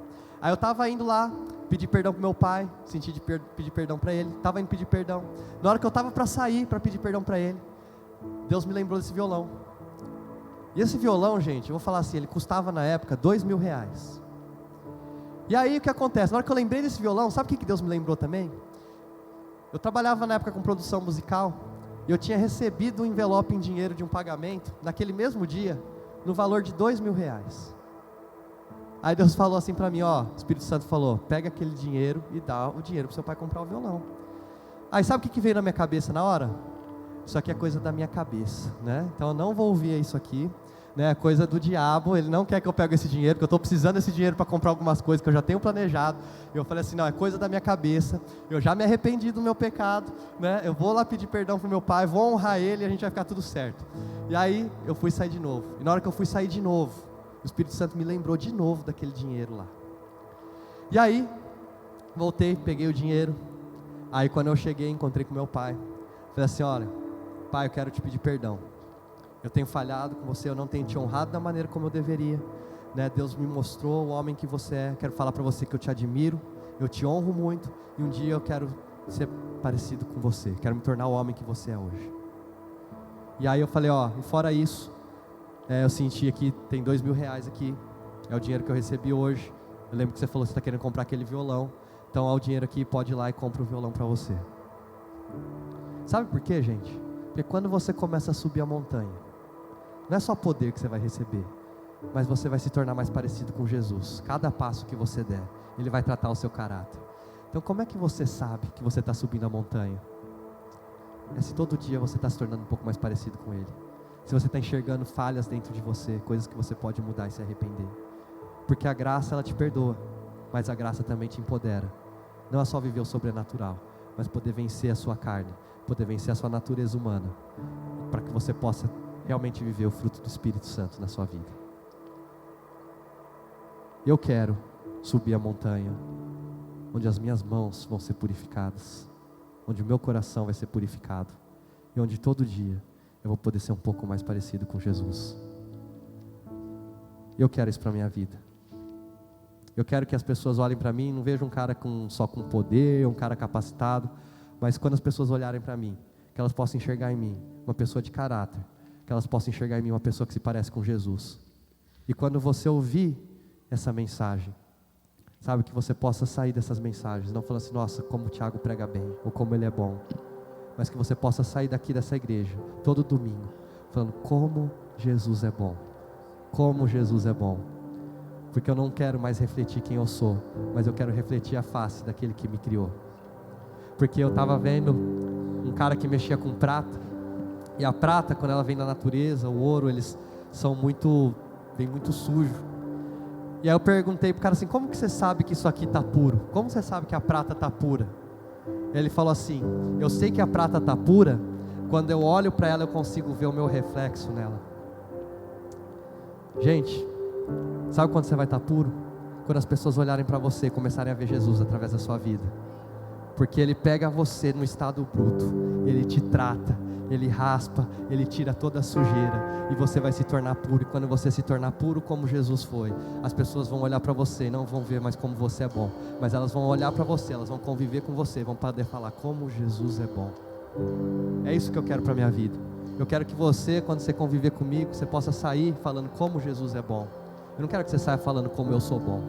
Aí eu estava indo lá, pedi perdão para meu pai, senti de pedir perdão para ele, estava indo pedir perdão. Na hora que eu estava para sair, para pedir perdão para ele, Deus me lembrou desse violão. E esse violão, gente, eu vou falar assim, ele custava na época R$2.000. E aí o que acontece? Na hora que eu lembrei desse violão, sabe o que Deus me lembrou também? Eu trabalhava na época com produção musical, e eu tinha recebido um envelope em dinheiro de um pagamento, naquele mesmo dia, no valor de R$2.000. Aí Deus falou assim para mim, o Espírito Santo falou, pega aquele dinheiro e dá o dinheiro para o seu pai comprar o violão. Aí sabe o que veio na minha cabeça na hora? Isso aqui é coisa da minha cabeça, né? Então eu não vou ouvir isso aqui, né? É coisa do diabo, ele não quer que eu pegue esse dinheiro, porque eu estou precisando desse dinheiro para comprar algumas coisas que eu já tenho planejado. E eu falei assim, não, é coisa da minha cabeça, eu já me arrependi do meu pecado, né? Eu vou lá pedir perdão para o meu pai, vou honrar ele e a gente vai ficar tudo certo. E aí eu fui sair de novo, e na hora que eu fui sair de novo, o Espírito Santo me lembrou de novo daquele dinheiro lá. E aí, voltei, peguei o dinheiro. Aí quando eu cheguei, encontrei com meu pai. Falei assim, olha, pai, eu quero te pedir perdão. Eu tenho falhado com você, eu não tenho te honrado da maneira como eu deveria, né? Deus me mostrou o homem que você é. Quero falar para você que eu te admiro, eu te honro muito, e um dia eu quero ser parecido com você, quero me tornar o homem que você é hoje. E aí eu falei, e fora isso, eu senti aqui, tem R$2.000 aqui, é o dinheiro que eu recebi hoje. Eu lembro que você falou que você está querendo comprar aquele violão, então o dinheiro aqui, pode ir lá e compra o violão para você. Sabe por quê, gente? Porque quando você começa a subir a montanha, não é só poder que você vai receber, mas você vai se tornar mais parecido com Jesus. Cada passo que você der, Ele vai tratar o seu caráter. Então como é que você sabe que você está subindo a montanha? É se todo dia você está se tornando um pouco mais parecido com Ele. Se você está enxergando falhas dentro de você, coisas que você pode mudar e se arrepender. Porque a graça, ela te perdoa, mas a graça também te empodera. Não é só viver o sobrenatural, mas poder vencer a sua carne, poder vencer a sua natureza humana, para que você possa realmente viver o fruto do Espírito Santo na sua vida. Eu quero subir a montanha, onde as minhas mãos vão ser purificadas, onde o meu coração vai ser purificado, e onde todo dia eu vou poder ser um pouco mais parecido com Jesus. Eu quero isso para a minha vida. Eu quero que as pessoas olhem para mim e não vejam um cara só com poder, um cara capacitado, mas quando as pessoas olharem para mim, que elas possam enxergar em mim uma pessoa de caráter, que elas possam enxergar em mim uma pessoa que se parece com Jesus. E quando você ouvir essa mensagem, sabe, que você possa sair dessas mensagens, não falando assim, nossa, como o Tiago prega bem, ou como ele é bom, mas que você possa sair daqui dessa igreja, todo domingo, falando, como Jesus é bom, como Jesus é bom, porque eu não quero mais refletir quem eu sou, mas eu quero refletir a face daquele que me criou. Porque eu estava vendo um cara que mexia com prata, e a prata, quando ela vem da natureza, o ouro, eles vem muito sujo, E aí eu perguntei pro cara assim, como que você sabe que isso aqui está puro? Como você sabe que a prata está pura? Ele falou assim, eu sei que a prata está pura, quando eu olho para ela eu consigo ver o meu reflexo nela. Gente, sabe quando você vai estar puro? Quando as pessoas olharem para você e começarem a ver Jesus através da sua vida. Porque Ele pega você no estado bruto, Ele te trata, Ele raspa, Ele tira toda a sujeira, e você vai se tornar puro. E quando você se tornar puro como Jesus foi, as pessoas vão olhar para você e não vão ver mais como você é bom, mas elas vão olhar para você, elas vão conviver com você, vão poder falar como Jesus é bom. É isso que eu quero para a minha vida. Eu quero que você, quando você conviver comigo, você possa sair falando como Jesus é bom. Eu não quero que você saia falando como eu sou bom,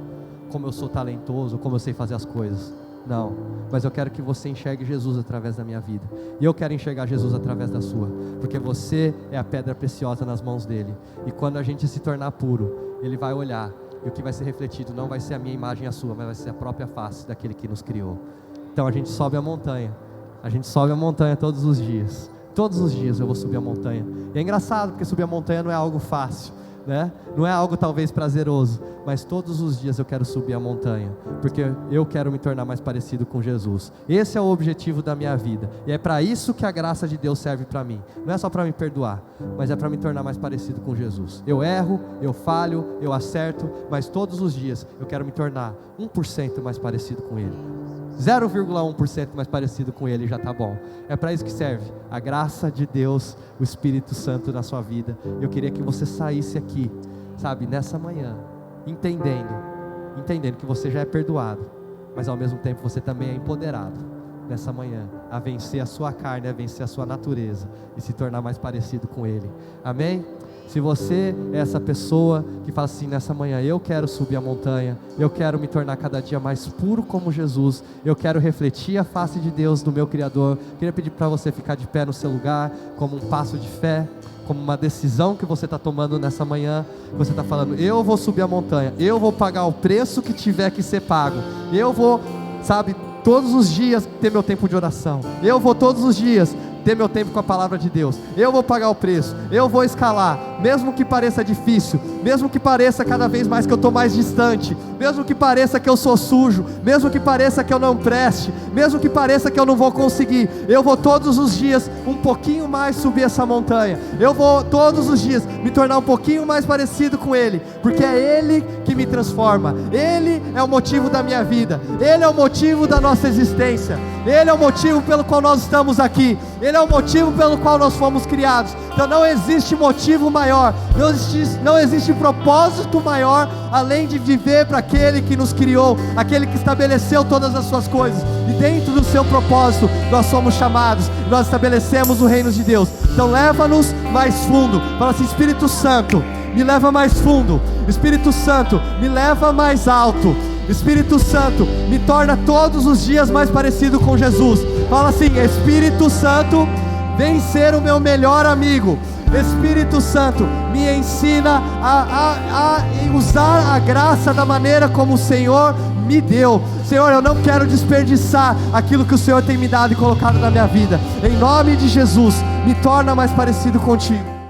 como eu sou talentoso, como eu sei fazer as coisas. Não, mas eu quero que você enxergue Jesus através da minha vida. E eu quero enxergar Jesus através da sua, porque você é a pedra preciosa nas mãos dele. E quando a gente se tornar puro, ele vai olhar, e o que vai ser refletido não vai ser a minha imagem e a sua, mas vai ser a própria face daquele que nos criou. Então a gente sobe a montanha. A gente sobe a montanha todos os dias. Todos os dias eu vou subir a montanha. E é engraçado, porque subir a montanha não é algo fácil, né? Não é algo talvez prazeroso, mas todos os dias eu quero subir a montanha, porque eu quero me tornar mais parecido com Jesus. Esse é o objetivo da minha vida, e é para isso que a graça de Deus serve para mim. Não é só para me perdoar, mas é para me tornar mais parecido com Jesus. Eu erro, eu falho, eu acerto, mas todos os dias eu quero me tornar 1% mais parecido com Ele. 0,1% mais parecido com Ele já está bom. É para isso que serve a graça de Deus, o Espírito Santo na sua vida. Eu queria que você saísse aqui, sabe, nessa manhã, entendendo que você já é perdoado, mas ao mesmo tempo você também é empoderado nessa manhã a vencer a sua carne, a vencer a sua natureza e se tornar mais parecido com Ele. Amém? Se você é essa pessoa que fala assim nessa manhã, eu quero subir a montanha, eu quero me tornar cada dia mais puro como Jesus, eu quero refletir a face de Deus do meu Criador, queria pedir para você ficar de pé no seu lugar, como um passo de fé, como uma decisão que você está tomando nessa manhã. Você está falando, eu vou subir a montanha, eu vou pagar o preço que tiver que ser pago, eu vou, sabe, todos os dias ter meu tempo de oração, eu vou todos os dias ter meu tempo com a palavra de Deus, eu vou pagar o preço, eu vou escalar, mesmo que pareça difícil, mesmo que pareça cada vez mais que eu estou mais distante, mesmo que pareça que eu sou sujo, mesmo que pareça que eu não preste, mesmo que pareça que eu não vou conseguir, eu vou todos os dias um pouquinho mais subir essa montanha, eu vou todos os dias me tornar um pouquinho mais parecido com Ele, porque é Ele que me transforma, Ele é o motivo da minha vida, Ele é o motivo da nossa existência, Ele é o motivo pelo qual nós estamos aqui, Ele é o motivo pelo qual nós fomos criados. Então não existe motivo maior, não existe propósito maior, além de viver para aquele que nos criou, aquele que estabeleceu todas as suas coisas, e dentro do seu propósito, nós somos chamados, nós estabelecemos o reino de Deus. Então leva-nos mais fundo, fala assim, Espírito Santo, me leva mais fundo, Espírito Santo, me leva mais alto, Espírito Santo, me torna todos os dias mais parecido com Jesus. Fala assim, Espírito Santo, vem ser o meu melhor amigo. Espírito Santo, me ensina a usar a graça da maneira como o Senhor me deu. Senhor, eu não quero desperdiçar aquilo que o Senhor tem me dado e colocado na minha vida. Em nome de Jesus, me torna mais parecido contigo.